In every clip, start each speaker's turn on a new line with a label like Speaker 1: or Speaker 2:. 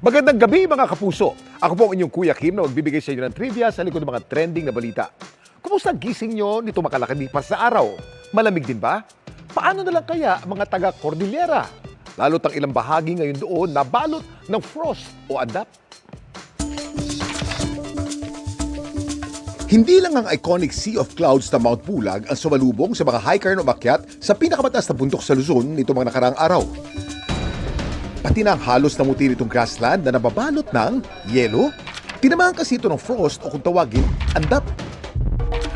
Speaker 1: Magandang gabi mga kapuso. Ako po ang inyong Kuya Kim na magbibigay sa inyo ng trivia sa likod ng mga trending na balita. Kumusta ang gising nyo nito makalakalipas na araw? Malamig din ba? Paano na lang kaya ang mga taga Cordillera? Lalo't ang ilang bahagi ngayon doon nabalot ng frost o andap. Hindi lang ang iconic Sea of Clouds na Mount Pulag ang sumalubong sa mga hiker na umakyat sa pinakamataas na bundok sa Luzon nito mga nakaraang araw. Pati na ang halos namuti nitong grassland na nababalot ng yelo. Tinamaan kasi ito ng frost o kung tawagin, andap.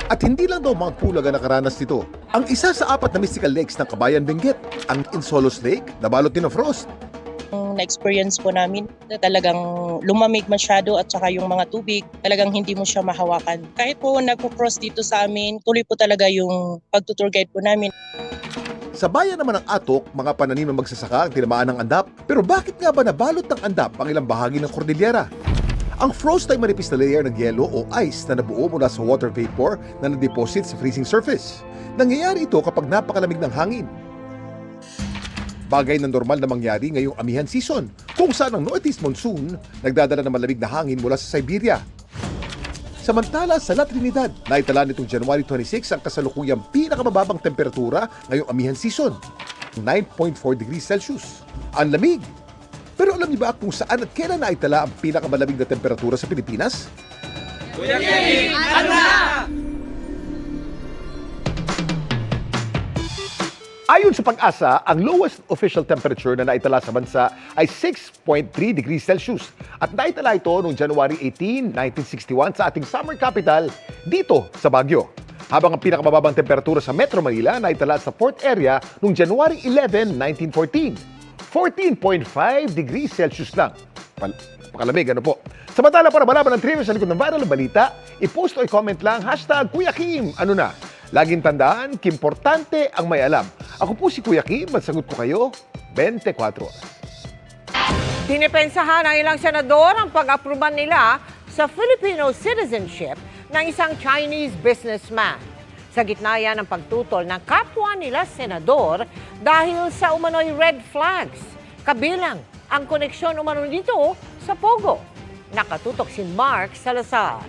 Speaker 1: At hindi lang daw Mount Pulag ang nakaranas nito. Ang isa sa 4 na mystical lakes ng Kabayan Benguet, ang Insolos Lake, nabalot din ng frost.
Speaker 2: Na-experience po namin na talagang lumamig masyado at saka yung mga tubig, talagang hindi mo siya mahawakan. Kahit po nagpo-cross dito sa amin, tuloy po talaga yung pagtutour guide po namin.
Speaker 1: Sa bayan naman ng Atok, mga pananim ng magsasaka ang tinamaan ng andap. Pero bakit nga ba nabalot ng andap ang ilang bahagi ng Cordillera? Ang frost ay manipis na layer ng yelo o ice na nabuo mula sa water vapor na na-deposit sa freezing surface. Nangyayari ito kapag napakalamig ng hangin. Bagay na normal na mangyari ngayong amihan season, kung saan ang northeast monsoon nagdadala ng malamig na hangin mula sa Siberia. Samantala sa La Trinidad, naitala nitong January 26 ang kasalukuyang pinakamababang temperatura ngayong amihan season, 9.4 degrees Celsius. Ang lamig! Pero alam niyo ba kung saan at kailan naitala ang pinakamalamig na temperatura sa Pilipinas?
Speaker 3: Kuya Kim, ano na?
Speaker 1: Ayon sa Pag-asa, ang lowest official temperature na naitala sa bansa ay 6.3 degrees Celsius at naitala ito noong January 18, 1961 sa ating summer capital dito sa Baguio. Habang ang pinakamababang temperatura sa Metro Manila naitala sa port area noong January 11, 1914. 14.5 degrees Celsius lang. Pakalamig, ano po? Samantala para malaman ang trivia sa likod ng viral na balita, i-post o i-comment lang #Kuya Kim. Ano na? Laging tandaan, kimportante ang may alam. Ako po si Kuya Kim, masagot ko kayo 24 oras.
Speaker 4: Dinipensahan ng ilang senador ang pag-aproban nila sa Filipino citizenship ng isang Chinese businessman. Sa gitna yan ng pagtutol ng kapwa nila senador dahil sa umano'y red flags. Kabilang ang koneksyon umano dito sa Pogo. Nakatutok si Mark Salazar.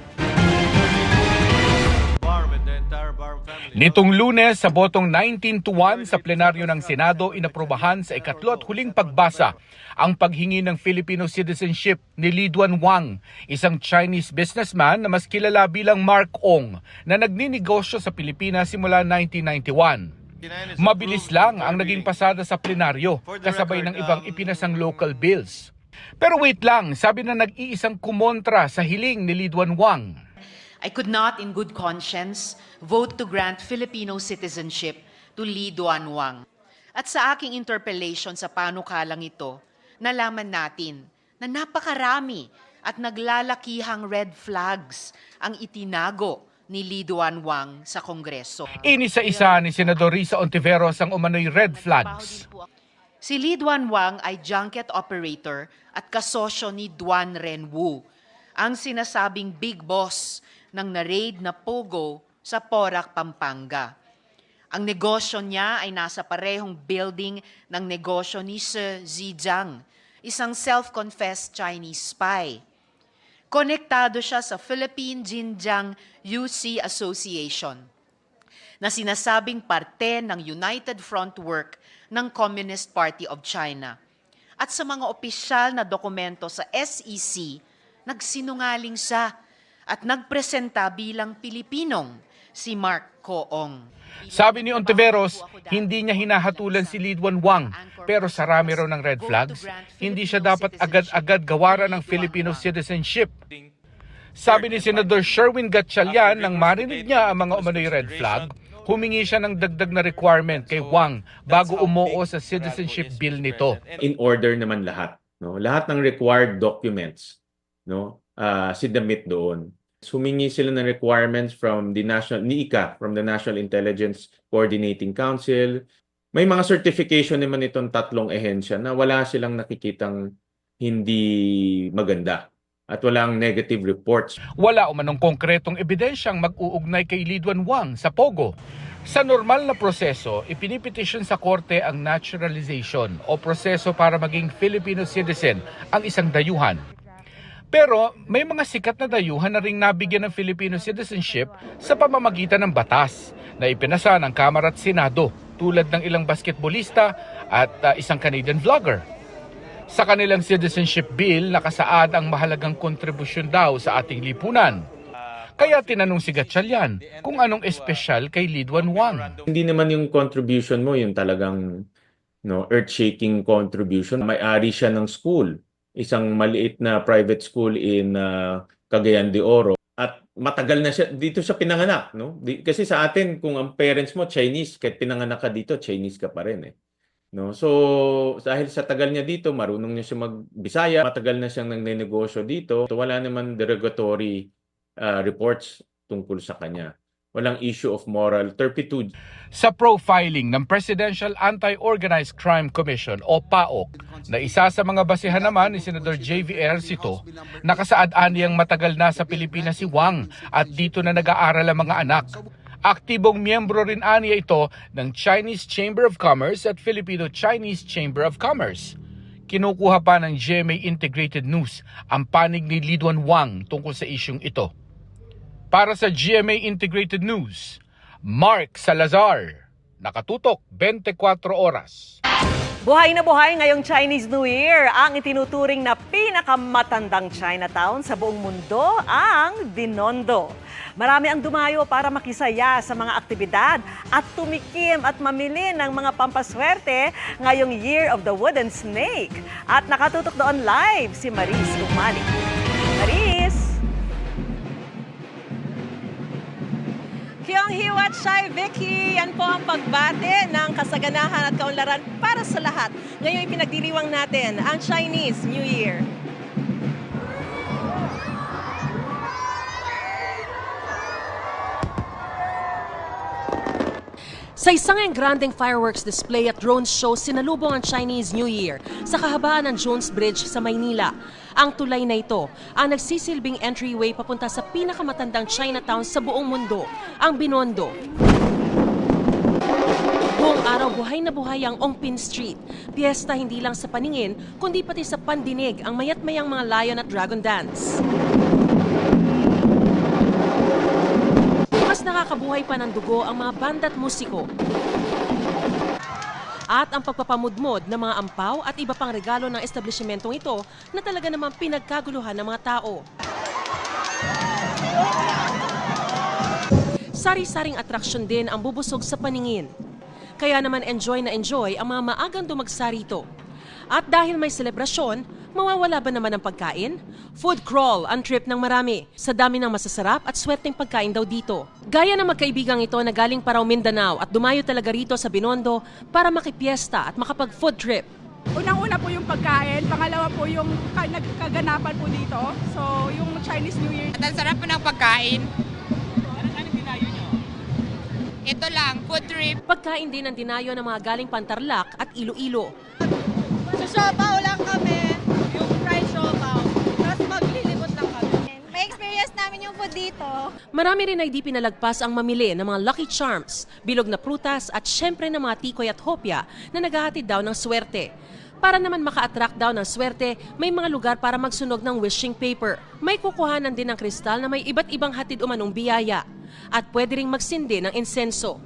Speaker 5: Nitong Lunes, sa botong 19-1 sa plenaryo ng Senado, inaprobahan sa ikatlo at huling pagbasa ang paghingi ng Filipino citizenship ni Li Duanwang, isang Chinese businessman na mas kilala bilang Mark Ong, na nagninegosyo sa Pilipinas simula 1991. Mabilis lang ang naging pasada sa plenaryo, kasabay ng ibang ipinasang local bills. Pero wait lang, sabi na nag-iisang kumontra sa hiling ni Li Duanwang.
Speaker 6: I could not, in good conscience, vote to grant Filipino citizenship to Li Duanwang. At sa aking interpellation sa panukalang ito, nalaman natin na napakarami at naglalakihang red flags ang itinago ni Li Duanwang sa Kongreso.
Speaker 5: Inisa-isa ni Senador Risa Ontiveros ang umano'y red flags.
Speaker 6: Si Li Duanwang ay junket operator at kasosyo ni Duan Renwu, ang sinasabing big boss ng na-raid na Pogo sa Porac, Pampanga. Ang negosyo niya ay nasa parehong building ng negosyo ni Shi Zhejiang, isang self-confessed Chinese spy. Konektado siya sa Philippine Xinjiang UC Association, na sinasabing parte ng United Front Work ng Communist Party of China. At sa mga opisyal na dokumento sa SEC, nagsinungaling siya at nagpresenta bilang Pilipinong si Mark Koong.
Speaker 5: Sabi ni Ontiveros, hindi niya hinahatulan si Li Duanwang, pero sa rami raw ng red flags, hindi siya dapat agad-agad gawaran ng Filipino citizenship. Sabi ni Senador Sherwin Gatchalian nang marinig niya ang mga umano'y red flag, humingi siya ng dagdag na requirement kay Wang bago umuo sa citizenship bill nito.
Speaker 7: In order naman lahat, no? Lahat ng required documents, no? Sinubmit doon. Humingi sila ng requirements from the NICA, from the National Intelligence Coordinating Council. May mga certification naman itong 3 ehensya na wala silang nakikitang hindi maganda at walang negative reports.
Speaker 5: Wala umanong konkretong ebidensyang mag-uugnay kay Li Duanwang sa Pogo. Sa normal na proseso, ipinipetisyon sa korte ang naturalization o proseso para maging Filipino citizen ang isang dayuhan. Pero may mga sikat na dayuhan na ring nabigyan ng Filipino citizenship sa pamamagitan ng batas na ipinasa ng Kamara at Senado tulad ng ilang basketbolista at isang Canadian vlogger. Sa kanilang citizenship bill, nakasaad ang mahalagang kontribusyon daw sa ating lipunan. Kaya tinanong si Gatchalian kung anong espesyal kay Lee Duan Wang.
Speaker 7: Hindi naman yung contribution mo yung talagang earth-shaking contribution. May-ari siya ng school, isang maliit na private school in Cagayan de Oro. At matagal na siya, dito siya pinanganak. No? Kasi sa atin, kung ang parents mo Chinese, kahit pinanganak ka dito, Chinese ka pa rin. No? So, dahil sa tagal niya dito, marunong niya siya mag-Bisaya, matagal na siyang nagnenegosyo dito. So, wala naman derogatory reports tungkol sa kanya. Walang issue of moral turpitude.
Speaker 5: Sa profiling ng Presidential Anti-Organized Crime Commission o PAOC, na isa sa mga basehan naman ni Senador J.V. Ejercito, nakasaad aniyang matagal na sa Pilipinas si Wang at dito na nag-aaral ang mga anak. Aktibong miyembro rin aniya ito ng Chinese Chamber of Commerce at Filipino-Chinese Chamber of Commerce. Kinukuha pa ng GMA Integrated News ang panig ni Lee Duan Wang tungkol sa isyung ito. Para sa GMA Integrated News, Mark Salazar, nakatutok 24 oras.
Speaker 8: Buhay na buhay ngayong Chinese New Year. Ang itinuturing na pinakamatandang Chinatown sa buong mundo, ang Binondo. Marami ang dumayo para makisaya sa mga aktibidad at tumikim at mamili ng mga pampaswerte ngayong Year of the Wooden Snake. At nakatutok doon live si Maris Umali. Maris!
Speaker 9: Kyung Hiwat Shai Vicky, yan po ang pagbate ng kasaganahan at kaunlaran para sa lahat. Ngayon pinagdiriwang natin ang Chinese New Year. Sa isang engrandeng fireworks display at drone show, sinalubong ang Chinese New Year sa kahabaan ng Jones Bridge sa Maynila. Ang tulay na ito ang nagsisilbing entryway papunta sa pinakamatandang Chinatown sa buong mundo, ang Binondo. Buong araw buhay na buhay ang Ongpin Street. Piyesta hindi lang sa paningin, kundi pati sa pandinig ang mayat-mayang mga lion at dragon dance. Mas nakakabuhay pa ng dugo ang mga banda't musiko. At ang pagpapamudmod ng mga ampaw at iba pang regalo ng establishmentong ito na talaga namang pinagkaguluhan ng mga tao. Sari-saring atraksyon din ang bubusog sa paningin. Kaya naman enjoy na enjoy ang mga maagang dumagsa rito. At dahil may selebrasyon, mawawala ba naman ang pagkain? Food crawl ang trip ng marami sa dami ng masasarap at swerteng pagkain daw dito. Gaya ng magkaibigang ito na galing Parao, Mindanao at dumayo talaga rito sa Binondo para makipiesta at makapag-food trip.
Speaker 10: Unang-una po yung pagkain, pangalawa po yung kaganapan po dito. So yung Chinese New Year.
Speaker 11: At ang sarap po ng pagkain. Anong dinayo nyo? Ito lang, food trip.
Speaker 9: Pagkain din ang dinayo ng mga galing Pantarlac at Iloilo.
Speaker 10: Sa siopaw lang kami, yung fried siopaw. Tapos maglilibot lang kami.
Speaker 11: May experience namin yung food dito.
Speaker 9: Marami rin ay di pinalagpas ang mamili ng mga Lucky Charms, bilog na prutas at syempre ng mga tikoy at hopya na naghahatid daw ng swerte. Para naman maka-attract daw ng swerte, may mga lugar para magsunog ng wishing paper. May kukuhanan din ng kristal na may iba't ibang hatid umanong biyaya. At pwede ring magsindi ng insenso.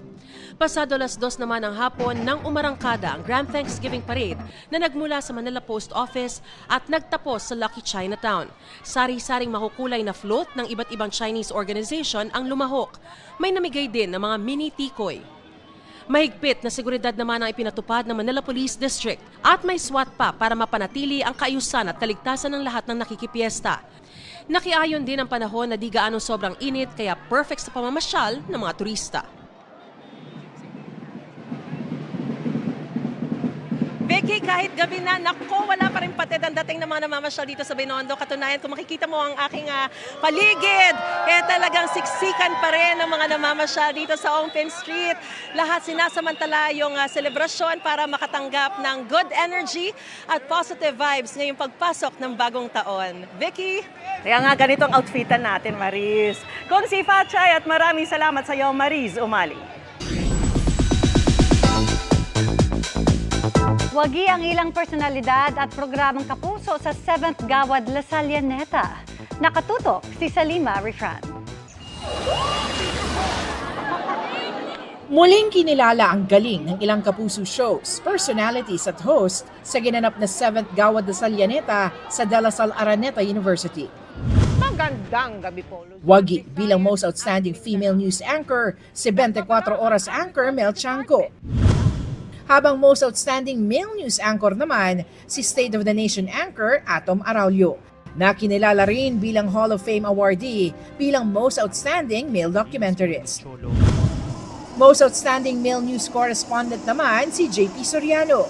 Speaker 9: Pasado 2:00 naman ng hapon nang umarangkada ang Grand Thanksgiving Parade na nagmula sa Manila Post Office at nagtapos sa Lucky Chinatown. Sari-saring makukulay na float ng iba't ibang Chinese organization ang lumahok. May namigay din ng mga mini tikoy. Mahigpit na seguridad naman ang ipinatupad ng Manila Police District at may SWAT pa para mapanatili ang kaayusan at kaligtasan ng lahat ng nakikipiesta. Nakiayon din ang panahon na di gaano sobrang init kaya perfect sa pamamasyal ng mga turista. Vicky, kahit gabi na, nako, wala pa rin patid ang dating ng mga namamasyal dito sa Binondo. Katunayan, kung makikita mo ang aking paligid, talagang siksikan pa rin ang mga namamasyal dito sa Ongpin Street. Lahat sinasamantala yung selebrasyon para makatanggap ng good energy at positive vibes ngayong pagpasok ng bagong taon. Vicky?
Speaker 8: Kaya nga ganitong outfitan natin, Maris. Kung si Fachay at maraming salamat sa iyo, Maris Umali.
Speaker 12: Wagi ang ilang personalidad at programang kapuso sa 7th Gawad La Sallaneta. Nakatutok si Salima Refran.
Speaker 13: Muling kinilala ang galing ng ilang kapuso shows, personalities at host sa ginanap na 7th Gawad La Sallaneta sa De La Salle Araneta University.
Speaker 4: Magandang gabi po.
Speaker 13: Wagi bilang most outstanding female news anchor, si 24 Oras anchor Mel Chanco. Habang most outstanding male news anchor naman, si State of the Nation anchor Atom Araulio, na kinilala rin bilang Hall of Fame awardee bilang most outstanding male documentarist. Most outstanding male news correspondent naman si JP Soriano.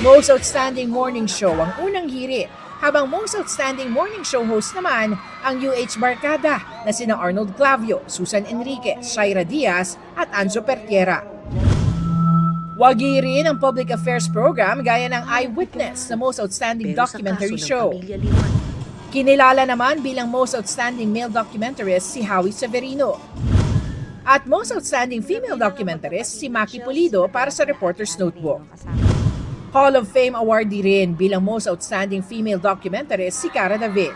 Speaker 13: Most outstanding morning show ang unang hirit, habang most outstanding morning show host naman ang UH Barkada na sina Arnold Clavio, Susan Enriquez, Shaira Diaz at Anzo Pertiera. Wagi rin ang public affairs program gaya ng Eyewitness na most outstanding documentary show. Kinilala naman bilang most outstanding male documentarist si Howie Severino. At most outstanding female documentarist si Maki Pulido para sa Reporter's Notebook. Hall of Fame awardee rin bilang most outstanding female documentarist si Cara David.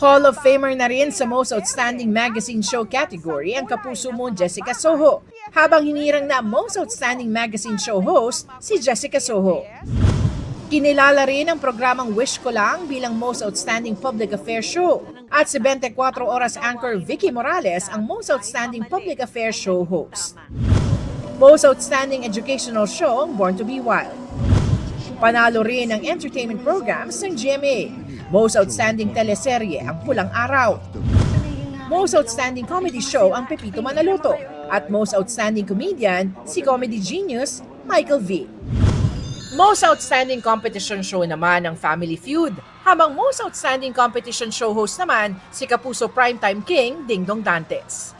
Speaker 13: Hall of Famer na rin sa most outstanding magazine show category ang kapuso mo Jessica Soho, habang hinirang na most outstanding magazine show host si Jessica Soho. Kinilala rin ang programang Wish Ko Lang bilang most outstanding public affairs show at si 24 Oras anchor Vicky Morales ang most outstanding public affairs show host. Most outstanding educational show ang Born to be Wild. Panalo rin ang entertainment programs ng GMA. Most outstanding teleserye ang Pulang Araw. Most outstanding comedy show ang Pepito Manaluto. At most outstanding comedian, si comedy genius Michael V. Most outstanding competition show naman ang Family Feud. Habang most outstanding competition show host naman si Kapuso Primetime King Dingdong Dantes.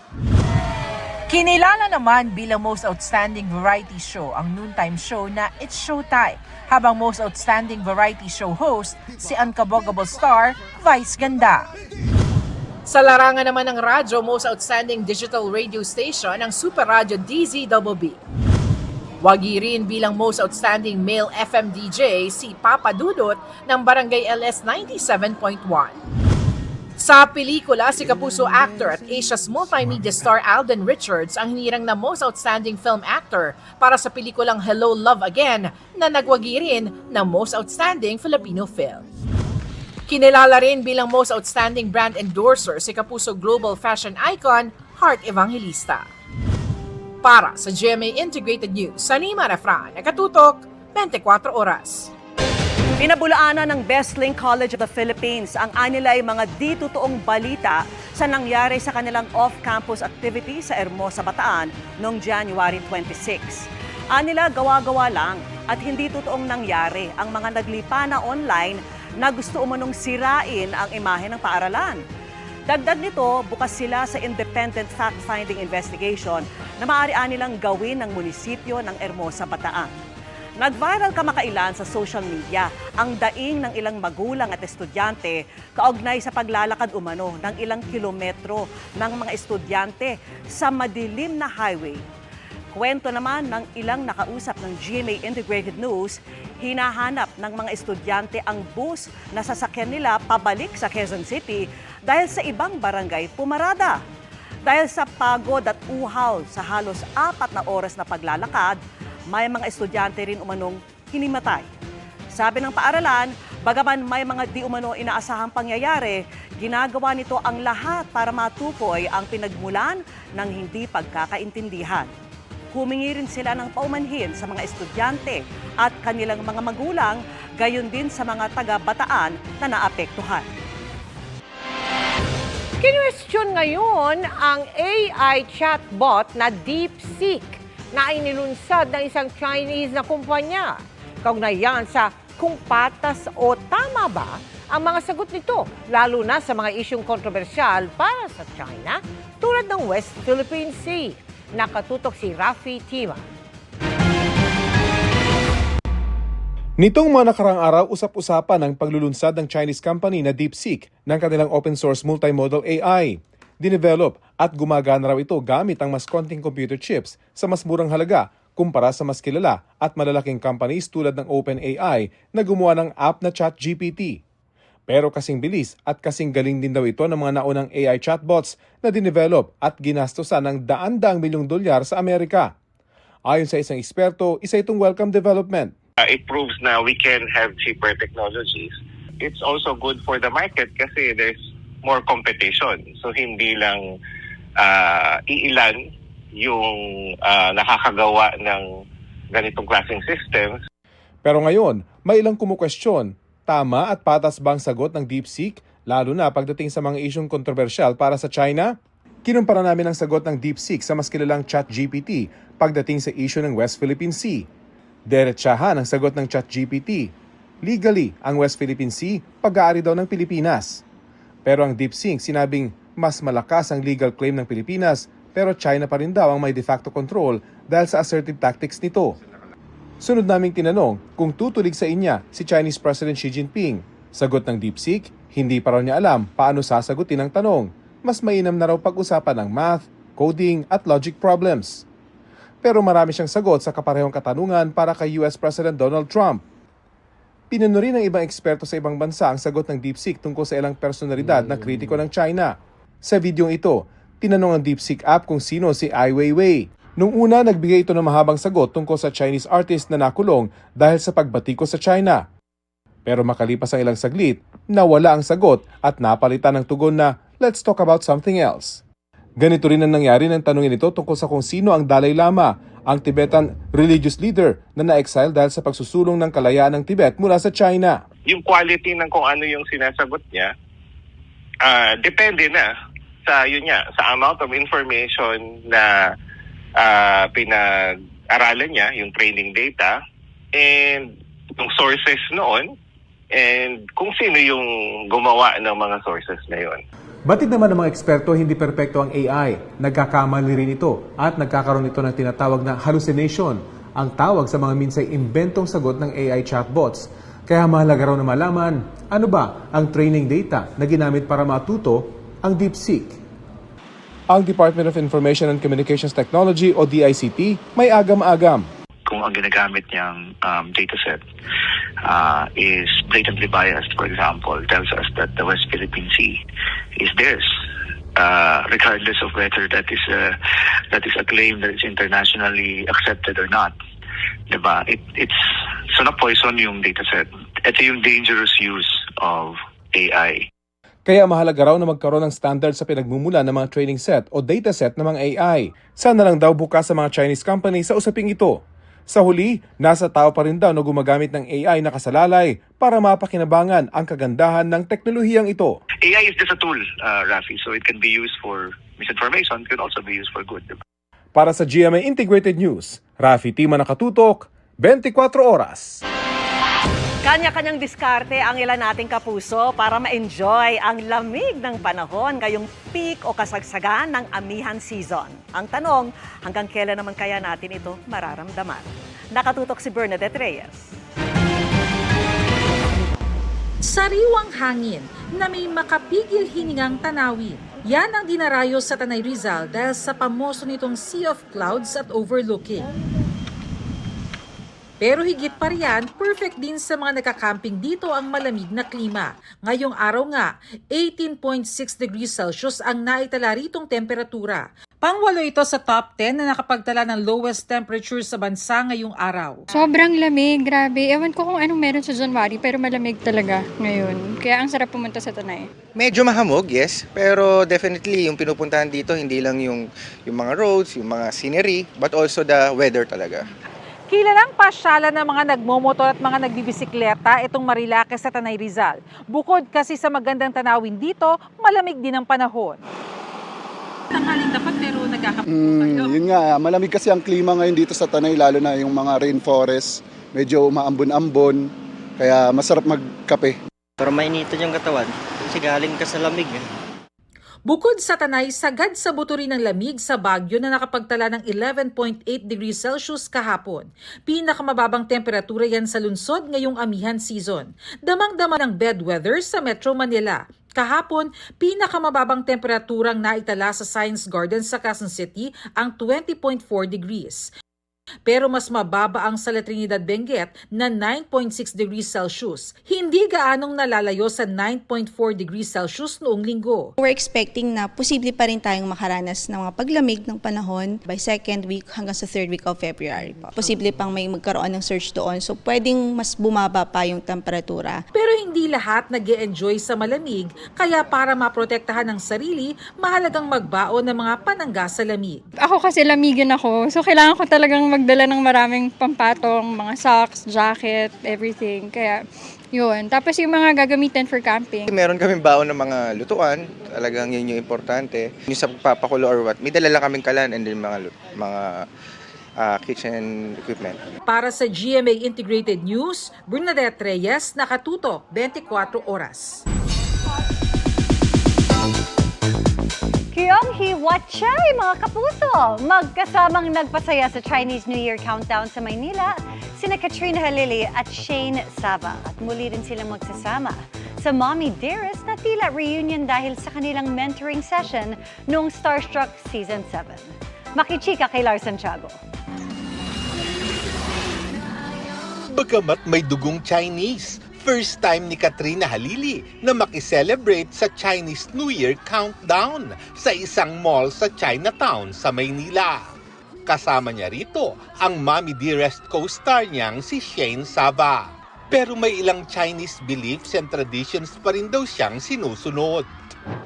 Speaker 13: Kinilala naman bilang most outstanding variety show ang noontime show na It's Showtime, habang most outstanding variety show host si Unkabogable star Vice Ganda. Sa larangan naman ng radyo, most outstanding digital radio station ang Super Radio DZBB. Wagi rin bilang most outstanding male FM DJ si Papa Dudut ng Barangay LS 97.1. Sa pelikula, si Kapuso actor at Asia's multimedia star Alden Richards ang hinirang na most outstanding film actor para sa pelikulang Hello, Love Again na nagwagi rin na most outstanding Filipino film. Kinilala rin bilang most outstanding brand endorser si Kapuso global fashion icon Heart Evangelista. Para sa GMA Integrated News, Salima Refran, nakatutok 24 Oras.
Speaker 8: Pinabulaanan ng Besling College of the Philippines ang anilay mga di totoong balita sa nangyari sa kanilang off-campus activity sa Hermosa, Bataan noong January 26. Anila gawa-gawa lang at hindi totoong nangyari ang mga naglipa na online na gusto umanong sirain ang imahe ng paaralan. Dagdag nito, bukas sila sa independent fact-finding investigation na maaari nilang gawin ng munisipyo ng Hermosa, Bataan. Nag-viral kamakailan sa social media ang daing ng ilang magulang at estudyante kaugnay sa paglalakad umano ng ilang kilometro ng mga estudyante sa madilim na highway. Kwento naman ng ilang nakausap ng GMA Integrated News, hinahanap ng mga estudyante ang bus na sasakyan nila pabalik sa Quezon City dahil sa ibang barangay pumarada. Dahil sa pagod at uhaw sa halos 4 na oras na paglalakad, may mga estudyante rin umanong hinimatay. Sabi ng paaralan, bagaman may mga di umano inaasahang pangyayari, ginagawa nito ang lahat para matukoy ang pinagmulan ng hindi pagkakaintindihan. Humingi rin sila ng paumanhin sa mga estudyante at kanilang mga magulang, gayon din sa mga taga-Bataan na naapektuhan.
Speaker 4: Kinwestiyon ngayon ang AI chatbot na DeepSeek na inilunsad ng isang Chinese na kumpanya. Kaugnay yan sa kung patas o tama ba ang mga sagot nito, lalo na sa mga isyong kontrobersyal para sa China tulad ng West Philippine Sea. Nakatutok si Rafi Tima.
Speaker 14: Nitong mga nakarang araw, usap-usapan ang paglulunsad ng Chinese company na DeepSeek ng kanilang open source multimodal AI. Dinevelop at gumagana raw ito gamit ang mas konting computer chips sa mas murang halaga kumpara sa mas kilala at malalaking companies tulad ng OpenAI na gumawa ng app na ChatGPT. Pero kasing bilis at kasing galing din daw ito ng mga naunang AI chatbots na dinevelop at ginastosan ng daan-daang milyong dolyar sa Amerika. Ayon sa isang eksperto, isa itong welcome development.
Speaker 15: It proves na we can have cheaper technologies. It's also good for the market kasi there's more competition. So hindi lang iilan yung nakakagawa ng ganitong klaseng systems.
Speaker 14: Pero ngayon, may ilang kumukwestiyon, tama at patas bang sagot ng DeepSeek, lalo na pagdating sa mga isyong kontrobersyal para sa China? Kinumpara namin ang sagot ng DeepSeek sa mas kilalang ChatGPT pagdating sa issue ng West Philippine Sea. Diretsahan ang sagot ng ChatGPT. Legally, ang West Philippine Sea, pag-aari daw ng Pilipinas. Pero ang DeepSeek sinabing mas malakas ang legal claim ng Pilipinas pero China pa rin daw ang may de facto control dahil sa assertive tactics nito. Sunod naming tinanong kung tutulig sa inya si Chinese President Xi Jinping. Sagot ng DeepSeek, hindi pa raw niya alam paano sasagutin ang tanong. Mas mainam na raw pag-usapan ng math, coding at logic problems. Pero marami siyang sagot sa kaparehong katanungan para kay US President Donald Trump. Pinuno rin ng ibang eksperto sa ibang bansa ang sagot ng DeepSeek tungkol sa ilang personalidad na kritiko ng China. Sa videong ito, tinanong ang DeepSeek app kung sino si Ai Weiwei. Nung una, nagbigay ito ng mahabang sagot tungkol sa Chinese artist na nakulong dahil sa pagbatiko sa China. Pero makalipas ang ilang saglit, nawala ang sagot at napalitan ng tugon na, let's talk about something else. Ganito rin ang nangyari ng tanungin ito tungkol sa kung sino ang Dalai Lama, ang Tibetan religious leader na na-exile dahil sa pagsusulong ng kalayaan ng Tibet mula sa China.
Speaker 15: Yung quality ng kung ano yung sinasagot niya, depende na sa sa amount of information na pinag-aralan niya, yung training data, and yung sources noon, and kung sino yung gumawa ng mga sources na yun.
Speaker 14: Batid naman ng mga eksperto, hindi perpekto ang AI. Nagkakamali rin ito at nagkakaroon ito ng tinatawag na hallucination, ang tawag sa mga minsay imbentong sagot ng AI chatbots. Kaya mahalaga raw na malaman, ano ba ang training data na ginamit para matuto ang DeepSeek. Ang Department of Information and Communications Technology o DICT may agam-agam.
Speaker 16: Kung ang ginagamit niyang dataset is blatantly biased, for example, tells us that the West Philippine Sea is theirs, regardless of whether that is a claim that is internationally accepted or not. Diba? It's so na-poison yung dataset. Ito yung dangerous use of AI.
Speaker 14: Kaya mahalaga raw na magkaroon ng standard sa pinagmumula ng mga training set o dataset ng mga AI. Sana lang daw bukas sa mga Chinese company sa usaping ito. Sa huli, nasa tao pa rin daw na gumagamit ng AI na kasalalay para mapakinabangan ang kagandahan ng teknolohiyang ito.
Speaker 16: AI is just a tool, Rafi, so it can be used for misinformation, it can also be used for good.
Speaker 14: Para sa GMA Integrated News, Rafi Tima nakatutok, 24 oras.
Speaker 8: Kanya-kanyang diskarte ang ilan nating kapuso para ma-enjoy ang lamig ng panahon ngayong peak o kasagsagan ng amihan season. Ang tanong, hanggang kailan naman kaya natin ito mararamdaman? Nakatutok si Bernadette Reyes.
Speaker 17: Sariwang hangin na may makapigil hiningang tanawin. Yan ang dinarayo sa Tanay Rizal dahil sa pamoso nitong sea of clouds at overlooking. Pero higit pa riyan, perfect din sa mga nakakamping dito ang malamig na klima. Ngayong araw nga, 18.6 degrees Celsius ang naitala ritong temperatura. Pangwalo ito sa top 10 na nakapagtala ng lowest temperature sa bansa ngayong araw.
Speaker 18: Sobrang lamig, grabe. Ewan ko kung anong meron sa January pero malamig talaga ngayon. Kaya ang sarap pumunta sa Tanay.
Speaker 19: Medyo mahamog, yes. Pero definitely yung pinupuntahan dito hindi lang yung mga roads, yung mga scenery, but also the weather talaga.
Speaker 17: Kilalang pasyalan ng mga nagmomotor at mga nagbibisikleta itong Marilake sa Tanay Rizal. Bukod kasi sa magandang tanawin dito, malamig din ang panahon. Tanghaling tapat pero nagkakapupo kayo.
Speaker 20: Yun nga, malamig kasi ang klima ngayon dito sa Tanay, lalo na yung mga rainforest. Medyo umaambon-ambon, kaya masarap magkape.
Speaker 21: Pero mainitin yung katawan kasi galing ka sa lamig.
Speaker 17: Bukod sa Tanay, sagad sa buto rin ng lamig sa Baguio na nakapagtala ng 11.8 degrees Celsius kahapon. Pinakamababang temperatura yan sa lungsod ngayong amihan season. Damang-dama ng bad weather sa Metro Manila. Kahapon, pinakamababang temperaturang naitala sa Science Garden sa Quezon City ang 20.4 degrees. Pero mas mababa ang sa La Trinidad Benguet na 9.6 degrees Celsius. Hindi gaanong nalalayo sa 9.4 degrees Celsius noong linggo.
Speaker 2: We're expecting na posible pa rin tayong makaranas ng mga paglamig ng panahon by second week hanggang sa third week of February po. Posible pang may magkaroon ng surge doon, so pwedeng mas bumaba pa yung temperatura.
Speaker 17: Pero hindi lahat nag-e-enjoy sa malamig, kaya para maprotektahan ang sarili, mahalagang magbaon ng mga panangga sa lamig.
Speaker 18: Ako kasi lamigin ako, so kailangan ko talagang magdala ng maraming pampatong, mga socks, jacket, everything. Kaya yun. Tapos yung mga gagamitin for camping.
Speaker 19: Meron kaming baon ng mga lutuan, talagang yun yung importante. Yung sa pagpapakulo or what, may dala lang kaming kalan and then mga kitchen equipment.
Speaker 17: Para sa GMA Integrated News, Bernadette Reyes, nakatutok 24 oras.
Speaker 12: Kyung-hee Watchay, mga kapuso! Magkasamang nagpasaya sa Chinese New Year countdown sa Maynila, sina Katrina Halili at Shane Sava. At muli rin silang magsasama sa Mommy Dearest na tila reunion dahil sa kanilang mentoring session noong Starstruck Season 7. Makichika kay Lars Santiago.
Speaker 22: Bagamat may dugong Chinese, first time ni Katrina Halili na makiselebrate sa Chinese New Year countdown sa isang mall sa Chinatown sa Maynila. Kasama niya rito ang Mommy Dearest co-star niyang si Shane Sava. Pero may ilang Chinese beliefs and traditions pa rin daw siyang sinusunod.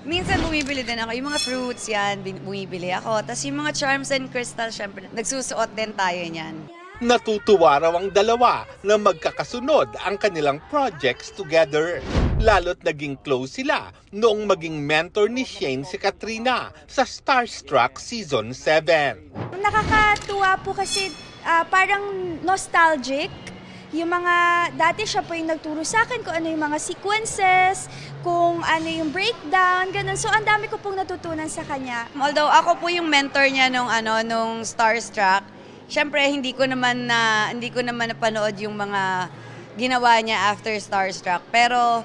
Speaker 23: Minsan bumibili din ako. Yung mga fruits yan, bumibili ako. Tapos yung mga charms and crystals, syempre, nagsusuot din tayo niyan.
Speaker 22: Natutuwa raw ang dalawa na magkakasunod ang kanilang projects together. Lalo't naging close sila noong maging mentor ni Shane si Katrina sa Starstruck Season 7.
Speaker 24: Nakakatuwa po kasi parang nostalgic. Yung mga, dati siya po yung nagturo sa akin kung ano yung mga sequences, kung ano yung breakdown, ganun. So, ang dami ko pong natutunan sa kanya.
Speaker 23: Although ako po yung mentor niya nung Starstruck, syempre hindi ko naman napanood yung mga ginawa niya after Starstruck. Pero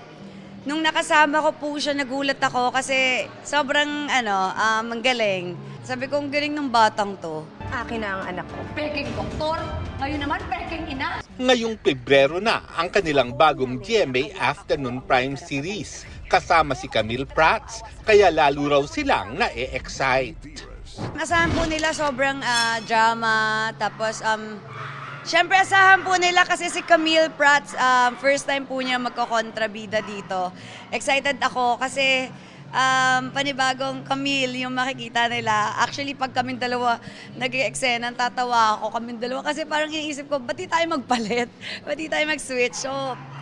Speaker 23: nung nakasama ko po siya, nagulat ako kasi sobrang ang galing. Sabi ko, ang galing ng batang to.
Speaker 25: Akin na ang anak ko. Peking doktor, ngayon naman peking ina.
Speaker 22: Ngayong Pebrero na ang kanilang bagong GMA Afternoon Prime Series kasama si Camille Prats, kaya lalo raw silang na-excite.
Speaker 23: Asahan po nila sobrang drama, tapos syempre asahan po nila kasi si Camille Prats, first time po niya magkokontrabida dito. Excited ako kasi panibagong Camille yung makikita nila. Actually, pag kaming dalawa nag-i-eksena, tatawa ako kaming dalawa kasi parang iniisip ko, ba't di tayo magpalit? Ba't di tayo mag-switch? So,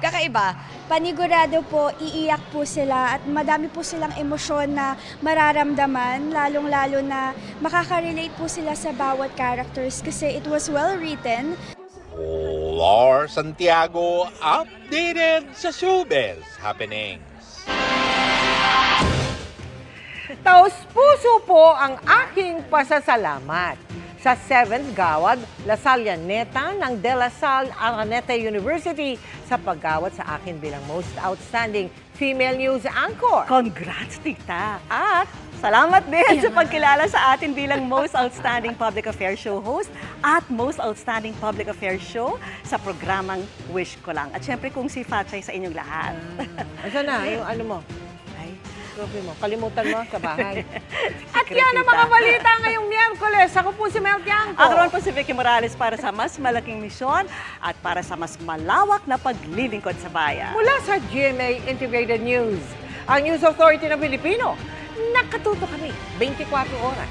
Speaker 23: kakaiba.
Speaker 24: Panigurado po, iiyak po sila at madami po silang emosyon na mararamdaman, lalong-lalo na makaka-relate po sila sa bawat characters kasi it was well written.
Speaker 22: Lars Santiago, updated sa showbiz happenings.
Speaker 4: Taos-puso po ang aking pasasalamat sa 7th Gawad La Sallaneta ng De La Salle Araneta University sa paggawad sa akin bilang Most Outstanding Female News Anchor.
Speaker 8: Congrats, Tita! At salamat din sa pagkilala sa atin bilang Most Outstanding Public Affairs Show host at Most Outstanding Public Affairs Show sa programang Wish Ko Lang. At syempre kung si Fatchay sa inyong lahat.
Speaker 4: Asa na yung ano mo? Mo. Kalimutan mo sa bahay. At
Speaker 8: Secret,
Speaker 4: yan ang
Speaker 8: Tita.
Speaker 4: mga balita ngayong Miyerkules. Ako po si Mel Tiangco.
Speaker 8: Ako naman po si Vicky Morales para sa mas malaking misyon at para sa mas malawak na paglilingkod sa bayan.
Speaker 4: Mula sa GMA Integrated News, ang News Authority ng Pilipino, nakatuto kami 24 oras.